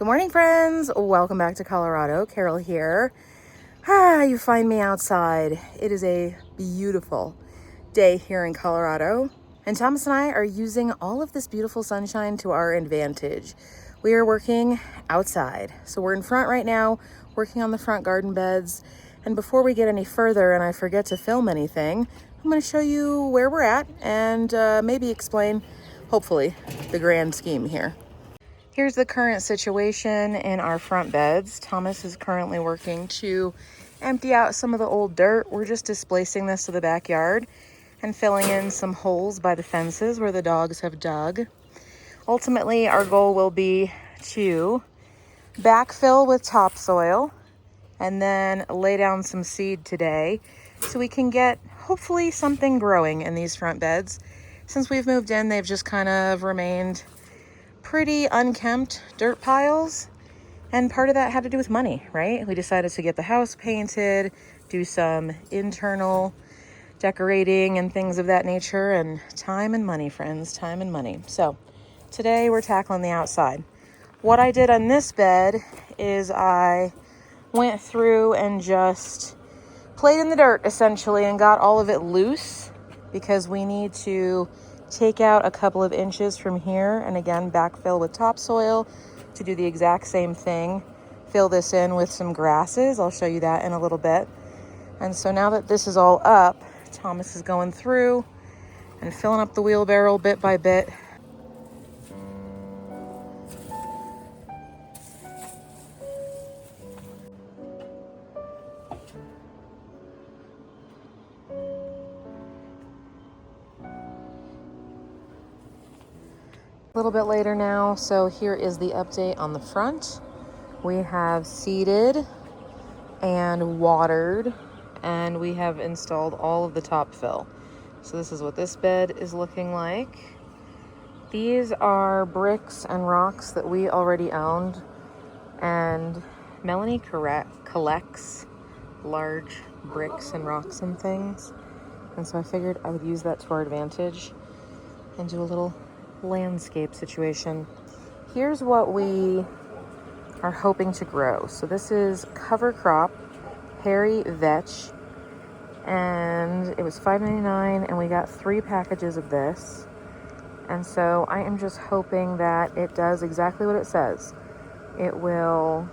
Good morning, friends. Welcome back to Colorado. Carol here. You find me outside. It is a beautiful day here in Colorado, and Thomas and I are using all of this beautiful sunshine to our advantage. We are working outside. So we're in front right now, working on the front garden beds. And before we get any further and I forget to film anything, I'm going to show you where we're at and maybe explain, hopefully, the grand scheme here. Here's the current situation in our front beds. Thomas is currently working to empty out some of the old dirt. We're just displacing this to the backyard and filling in some holes by the fences where the dogs have dug. Ultimately, our goal will be to backfill with topsoil and then lay down some seed today so we can get hopefully something growing in these front beds. Since we've moved in, they've just kind of remained pretty unkempt dirt piles, and part of that had to do with money, right? We decided to get the house painted, do some internal decorating and things of that nature, and time and money, friends, time and money. So today we're tackling the outside. What I did on this bed is I went through and just played in the dirt essentially and got all of it loose, because we need to take out a couple of inches from here and again backfill with topsoil to do the exact same thing. Fill this in with some grasses. I'll show you that in a little bit. And so now that this is all up, Thomas is going through and filling up the wheelbarrow bit by bit. A little bit later now, so here is the update on the front. We have seeded and watered, and we have installed all of the top fill. So this is what this bed is looking like. These are bricks and rocks that we already owned, and Melanie collects large bricks and rocks and things, and so I figured I would use that to our advantage and do a little landscape situation. Here's what we are hoping to grow. So this is cover crop hairy vetch, and it was $5.99, and we got 3 packages of this. And so I am just hoping that it does exactly what it says. It will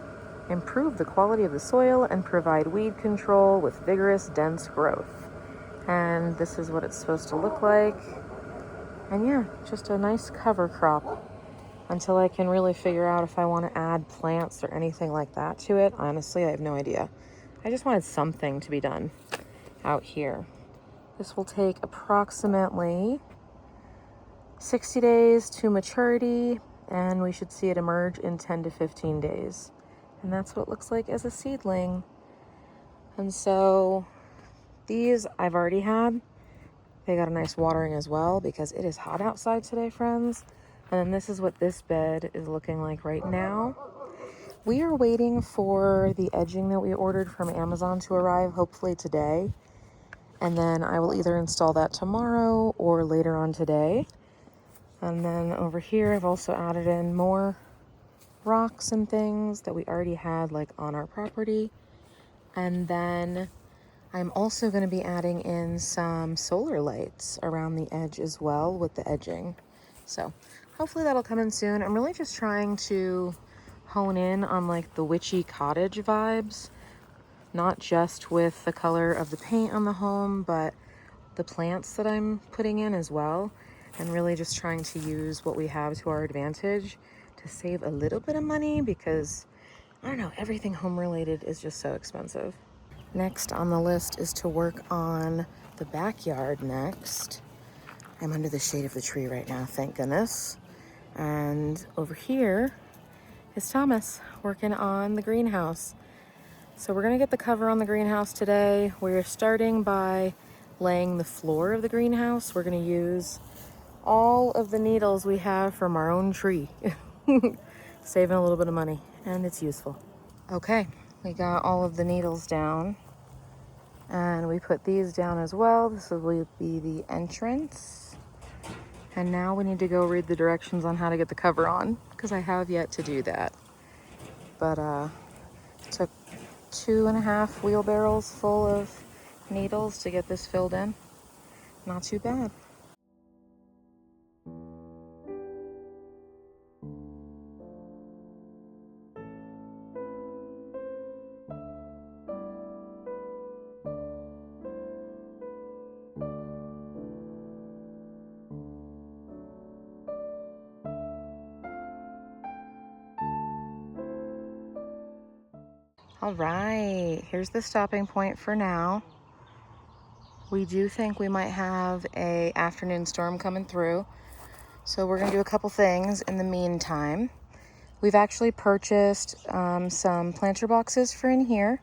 improve the quality of the soil and provide weed control with vigorous, dense growth. And this is what it's supposed to look like. And yeah, just a nice cover crop until I can really figure out if I want to add plants or anything like that to it. Honestly, I have no idea. I just wanted something to be done out here. This will take approximately 60 days to maturity, and we should see it emerge in 10 to 15 days. And that's what it looks like as a seedling. And so these I've already had. They got a nice watering as well because it is hot outside today, friends. And then this is what this bed is looking like right now. We are waiting for the edging that we ordered from Amazon to arrive, hopefully today. And then I will either install that tomorrow or later on today. And then over here, I've also added in more rocks and things that we already had like on our property. And then I'm also going to be adding in some solar lights around the edge as well with the edging. So hopefully that'll come in soon. I'm really just trying to hone in on like the witchy cottage vibes, not just with the color of the paint on the home, but the plants that I'm putting in as well. And really just trying to use what we have to our advantage to save a little bit of money, because I don't know, everything home related is just so expensive. Next on the list is to work on the backyard next. I'm under the shade of the tree right now, thank goodness. And over here is Thomas working on the greenhouse. So we're gonna get the cover on the greenhouse today. We're starting by laying the floor of the greenhouse. We're gonna use all of the needles we have from our own tree. Saving a little bit of money, and it's useful. Okay, we got all of the needles down, and we put these down as well. This will be the entrance. And now we need to go read the directions on how to get the cover on, because I have yet to do that. but took 2.5 wheelbarrows full of needles to get this filled in. Not too bad. All right, here's the stopping point for now. We do think we might have a afternoon storm coming through, so we're gonna do a couple things in the meantime. We've actually purchased some planter boxes for in here,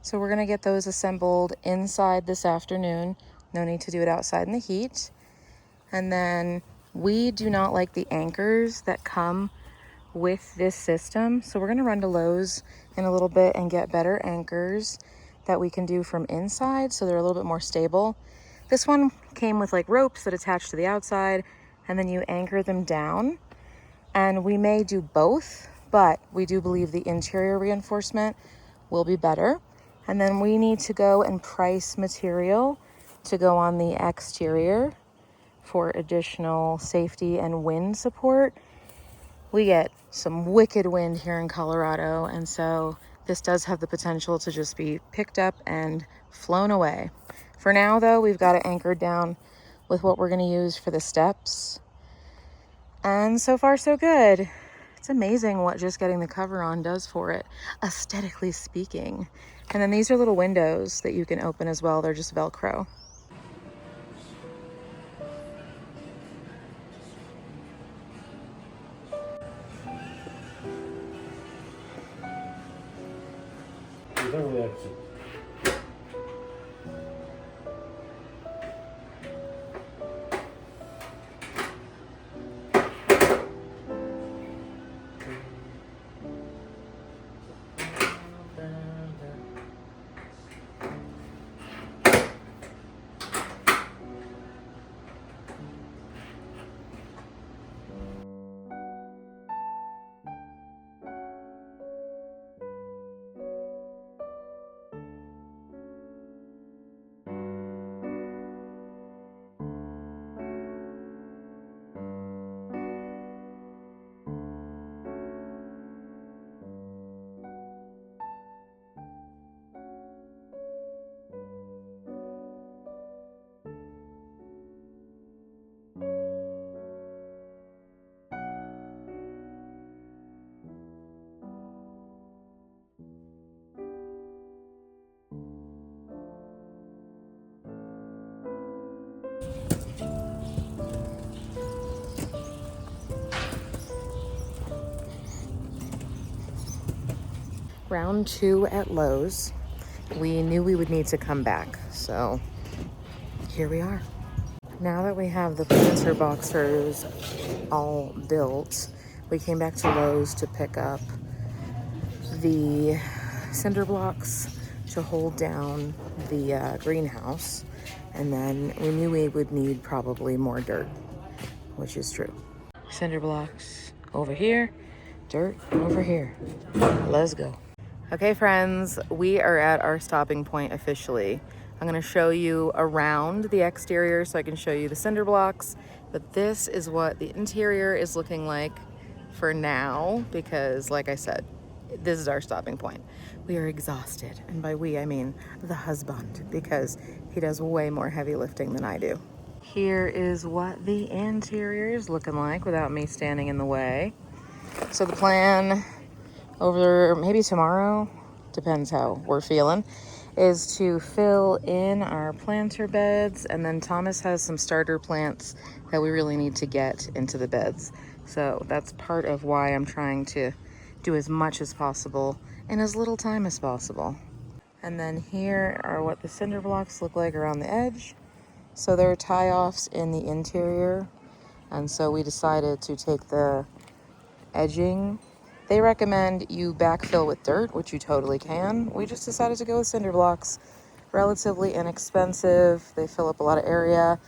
so we're gonna get those assembled inside this afternoon. No need to do it outside in the heat. And then we do not like the anchors that come with this system, so we're going to run to Lowe's in a little bit and get better anchors that we can do from inside, so they're a little bit more stable. This one came with like ropes that attach to the outside, and then you anchor them down, and we may do both, but we do believe the interior reinforcement will be better. And then we need to go and price material to go on the exterior for additional safety and wind support. We get some wicked wind here in Colorado, and so this does have the potential to just be picked up and flown away. For now, though, we've got it anchored down with what we're going to use for the steps. And so far, so good. It's amazing what just getting the cover on does for it, aesthetically speaking. And then these are little windows that you can open as well. They're just Velcro. Round 2 at Lowe's. We knew we would need to come back, so here we are. Now that we have the planter boxers all built, we came back to Lowe's to pick up the cinder blocks to hold down the greenhouse, and then we knew we would need probably more dirt, which is true. Cinder blocks over here, dirt over here. Let's go. Okay, friends, we are at our stopping point officially. I'm gonna show you around the exterior so I can show you the cinder blocks, but this is what the interior is looking like for now, because like I said, this is our stopping point. We are exhausted, and by we, I mean the husband, because he does way more heavy lifting than I do. Here is what the interior is looking like without me standing in the way. So the plan over maybe tomorrow, depends how we're feeling, is to fill in our planter beds, and then Thomas has some starter plants that we really need to get into the beds. So that's part of why I'm trying to do as much as possible in as little time as possible. And then here are what the cinder blocks look like around the edge. So there are tie-offs in the interior, and so we decided to take the edging. They recommend you backfill with dirt, which you totally can. We just decided to go with cinder blocks. Relatively inexpensive. They fill up a lot of area,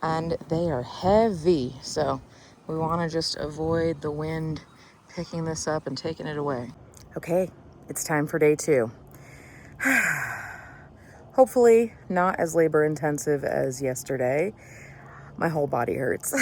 and they are heavy. So we want to just avoid the wind picking this up and taking it away. Okay, it's time for day 2. Hopefully not as labor intensive as yesterday. My whole body hurts.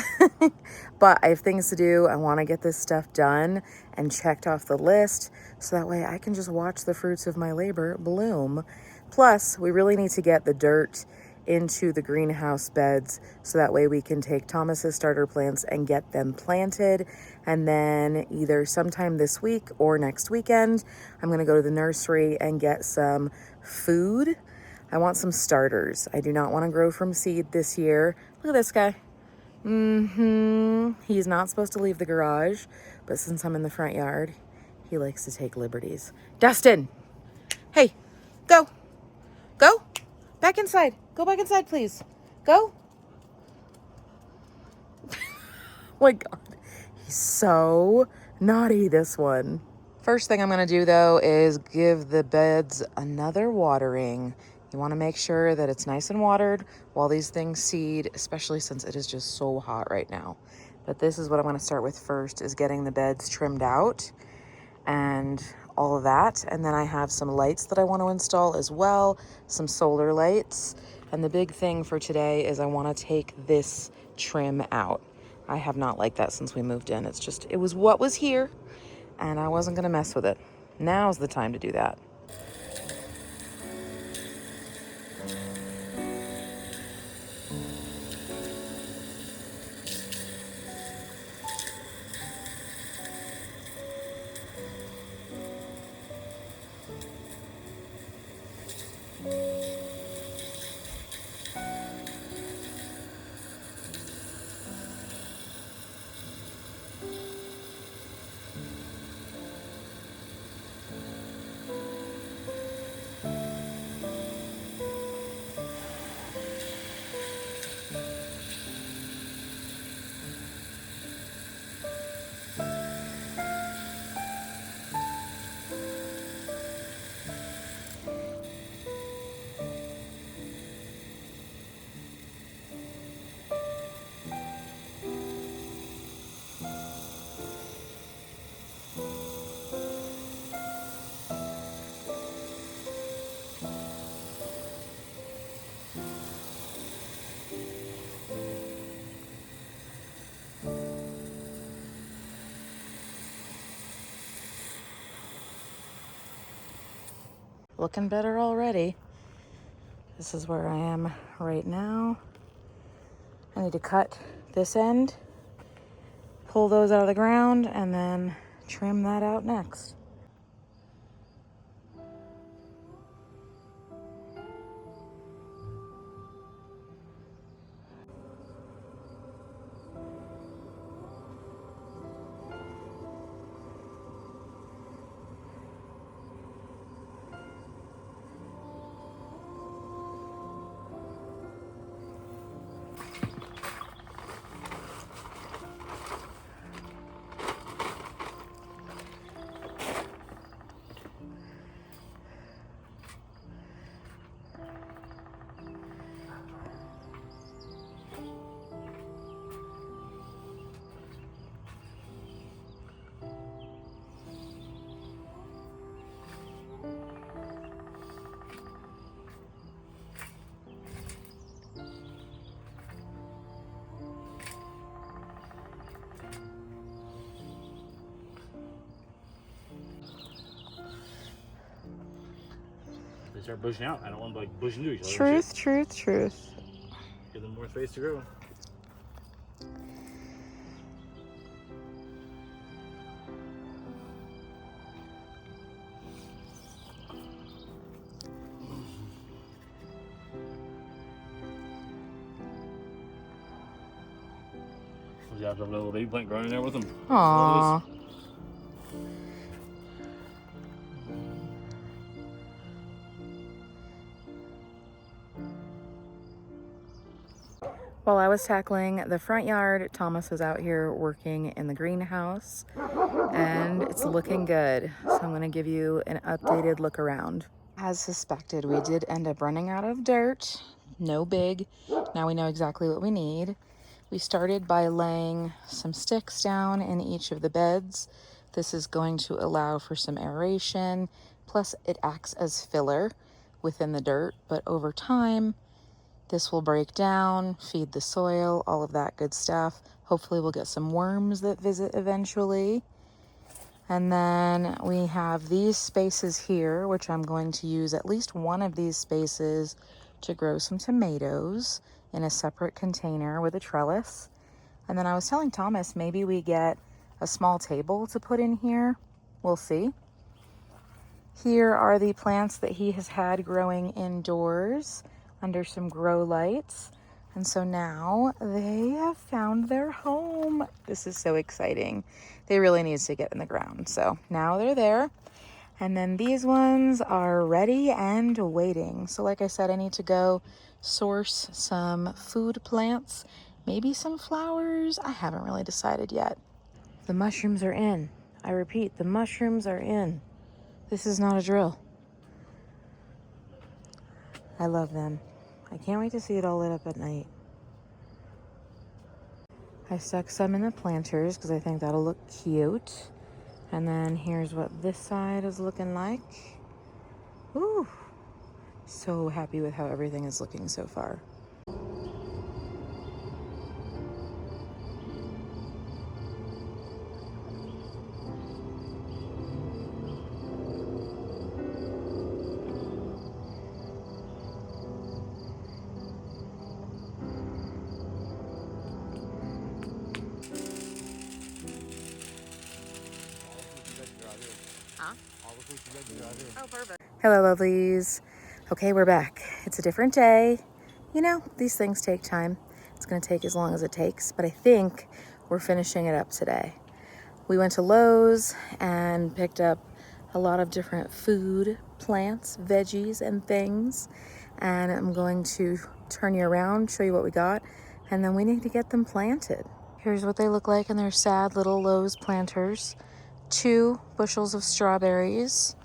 But I have things to do. I want to get this stuff done and checked off the list so that way I can just watch the fruits of my labor bloom. Plus, we really need to get the dirt into the greenhouse beds so that way we can take Thomas's starter plants and get them planted. And then either sometime this week or next weekend, I'm going to go to the nursery and get some food. I want some starters. I do not want to grow from seed this year. Look at this guy. He's not supposed to leave the garage, but since I'm in the front yard, he likes to take liberties. Dustin! Hey, go! Go! Back inside. Go back inside, please. Go! Oh my God. He's so naughty, this one. First thing I'm going to do, though, is give the beds another watering. You want to make sure that it's nice and watered while these things seed, especially since it is just so hot right now. But this is what I'm going to start with first, is getting the beds trimmed out and all of that. And then I have some lights that I want to install as well, some solar lights. And the big thing for today is I want to take this trim out. I have not liked that since we moved in. It was what was here, and I wasn't going to mess with it. Now's the time to do that. Looking better already. This is where I am right now. I need to cut this end, pull those out of the ground, and then trim that out next. They start bushing out. I don't want to like bush into each other. Truth. Give them more space to grow. You have a little baby plant growing in there with them. Aww. While I was tackling the front yard, Thomas was out here working in the greenhouse, and it's looking good. So I'm going to give you an updated look around. As suspected, we did end up running out of dirt. No big. Now we know exactly what we need. We started by laying some sticks down in each of the beds. This is going to allow for some aeration, plus it acts as filler within the dirt, but over time, this will break down, feed the soil, all of that good stuff. Hopefully we'll get some worms that visit eventually. And then we have these spaces here, which I'm going to use at least one of these spaces to grow some tomatoes in a separate container with a trellis. And then I was telling Thomas maybe we get a small table to put in here. We'll see. Here are the plants that he has had growing indoors under some grow lights. And so now they have found their home. This is so exciting. They really need to get in the ground. So now they're there. And then these ones are ready and waiting. So like I said, I need to go source some food plants, maybe some flowers. I haven't really decided yet. The mushrooms are in. I repeat, the mushrooms are in. This is not a drill. I love them. I can't wait to see it all lit up at night. I stuck some in the planters because I think that'll look cute. And then here's what this side is looking like. Ooh, so happy with how everything is looking so far. Oh, perfect. Hello, lovelies. Okay, we're back. It's a different day. You know, these things take time. It's going to take as long as it takes, but I think we're finishing it up today. We went to Lowe's and picked up a lot of different food, plants, veggies, and things. And I'm going to turn you around, show you what we got, and then we need to get them planted. Here's what they look like in their sad little Lowe's planters. 2 bushels of strawberries.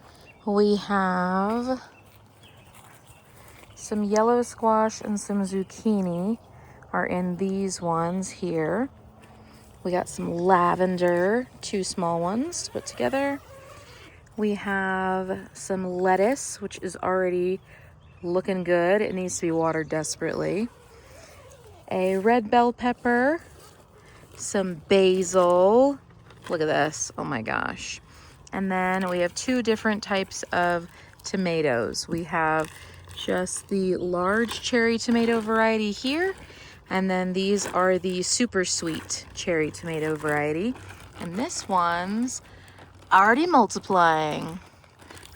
We have some yellow squash and some zucchini are in these ones here. We got some lavender, 2 small ones to put together. We have some lettuce, which is already looking good. It needs to be watered desperately. A red bell pepper, some basil. Look at this, oh my gosh. And then we have 2 different types of tomatoes. We have just the large cherry tomato variety here, and then these are the super sweet cherry tomato variety. And this one's already multiplying.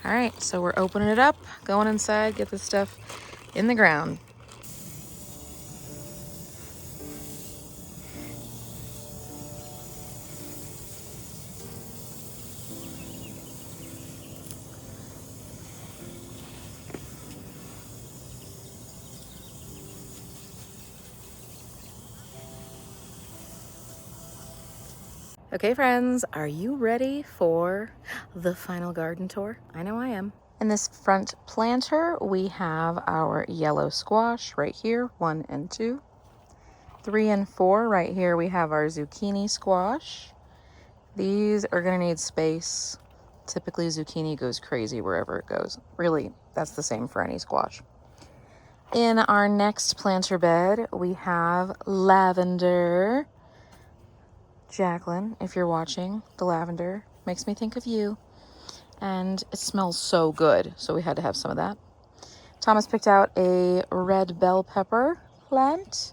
All right, so we're opening it up, going inside, get this stuff in the ground. Okay, friends, are you ready for the final garden tour? I know I am. In this front planter, we have our yellow squash right here, 1 and 2. 3 and 4, right here we have our zucchini squash. These are gonna need space. Typically zucchini goes crazy wherever it goes. Really, that's the same for any squash. In our next planter bed, we have lavender. Jacqueline, if you're watching, the lavender makes me think of you. And it smells so good, so we had to have some of that. Thomas picked out a red bell pepper plant.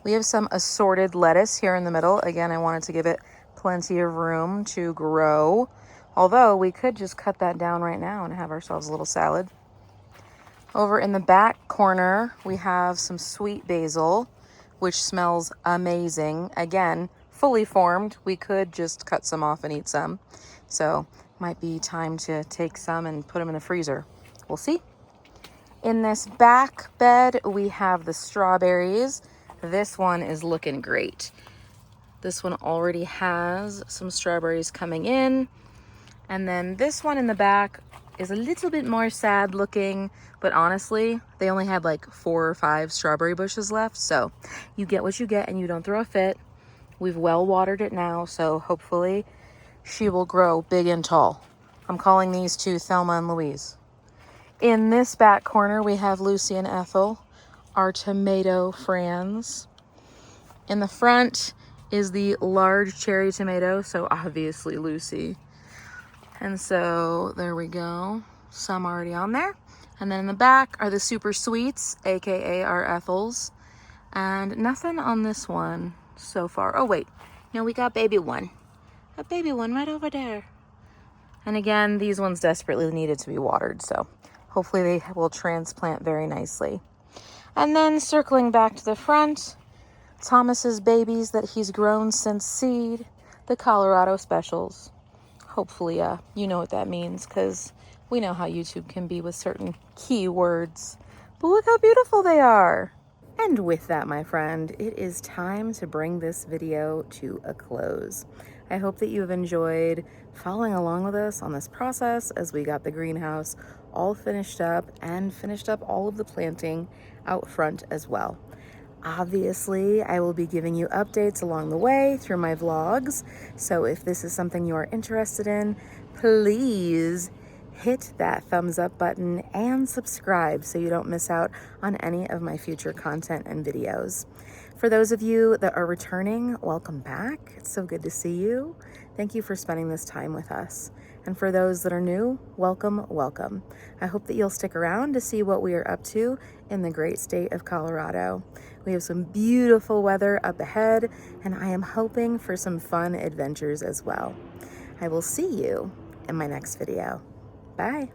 We have some assorted lettuce here in the middle. Again, I wanted to give it plenty of room to grow. Although we could just cut that down right now and have ourselves a little salad. Over in the back corner, we have some sweet basil, which smells amazing. Again, fully formed. We could just cut some off and eat some. So might be time to take some and put them in the freezer. We'll see. In this back bed, we have the strawberries. This one is looking great. This one already has some strawberries coming in. And then this one in the back is a little bit more sad looking, but honestly, they only had like 4 or 5 strawberry bushes left. So you get what you get and you don't throw a fit. We've well watered it now, so hopefully she will grow big and tall. I'm calling these two Thelma and Louise. In this back corner, we have Lucy and Ethel, our tomato friends. In the front is the large cherry tomato, so obviously Lucy. And so there we go. Some already on there. And then in the back are the super sweets, aka our Ethels. And nothing on this one so far. Oh wait, no, we got baby one. A baby one right over there. And again, these ones desperately needed to be watered, so hopefully they will transplant very nicely. And then circling back to the front, Thomas's babies that he's grown since seed, the Colorado specials. Hopefully, you know what that means, because we know how YouTube can be with certain keywords. But look how beautiful they are. And with that, my friend, it is time to bring this video to a close. I hope that you have enjoyed following along with us on this process as we got the greenhouse all finished up and finished up all of the planting out front as well. Obviously, I will be giving you updates along the way through my vlogs, so if this is something you are interested in, please hit that thumbs up button and subscribe so you don't miss out on any of my future content and videos. For those of you that are returning, welcome back. It's so good to see you. Thank you for spending this time with us. And for those that are new, welcome, welcome. I hope that you'll stick around to see what we are up to in the great state of Colorado. We have some beautiful weather up ahead, and I am hoping for some fun adventures as well. I will see you in my next video. Bye.